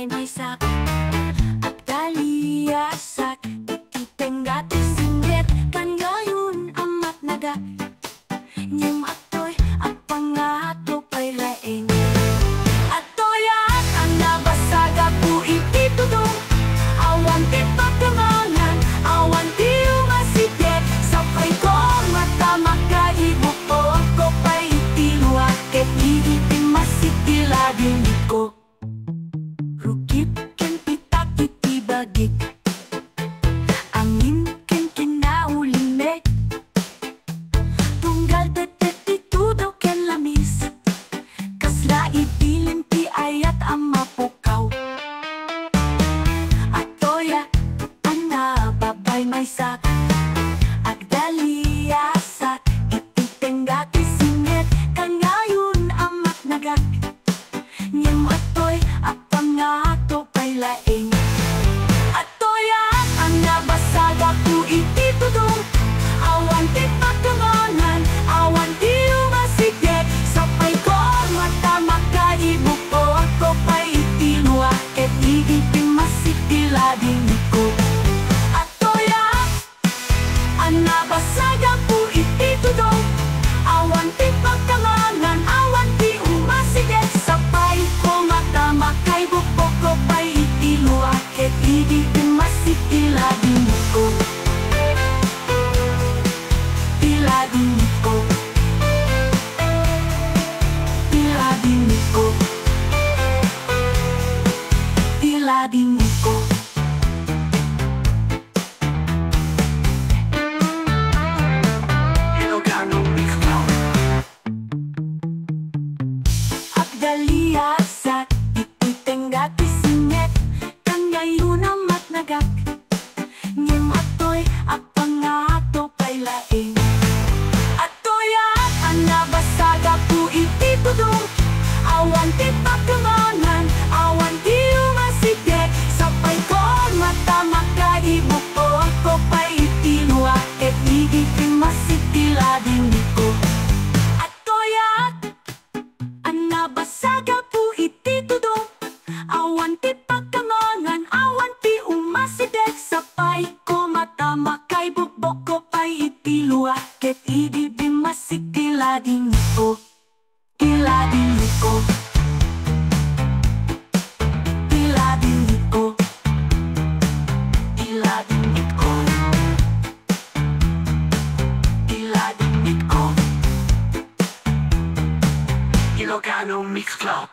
Naisak at daliasak ititengat isingit kan gayon amat naga nyem atoy at pangato pay laing atoyat ang nabasaga po ititudong awan ti pagkamangan awan ti umasipit sapay ko mata magkaibok ko pay itiluak ket iitin masitiladin ko rukip ken pitak itibagik angin ken kinaulimek tunggal tetet itudaw ken lamis kasla ibilin ti ayat ang mapukaw atoya ang nababay may sak agdaliasak ititenggak isingit kangayon amat nagak nyem atoy apangato pay laing atoya ang nabasaga ku ititudong awan ti pagkamangan awan ti umasigit sapay ko mata magkaibok ko pay itinua ket iitin masitiladin ko atoya ang nabasaga ku ititudong awan ti pagkamangan awan ti umasigit sapay ko mata magkaibok ko pay itinua ket iitin masitiladin ko tiladin ko tiladin ko tiladin ko Ilocano Mixcloud agdaliasak ititenggak isingit kan gayon amat nagak nyem atoy apangato pay laing atoyat ang nabasaga ku ititudong awan ti pagkamangan awan ti umasigit sapay ko mata magkaibok ko pay itinua ket iitin masitiladin ko atoyat ang nabasaga po ititudong awan ti pagkamangan awan ti umasidek sapay ko mata makaibok ko pay itilua ket iitin masitiladin ko tiladin ko tiladin ko tiladin ko tiladin ko Ilocano Mixcloud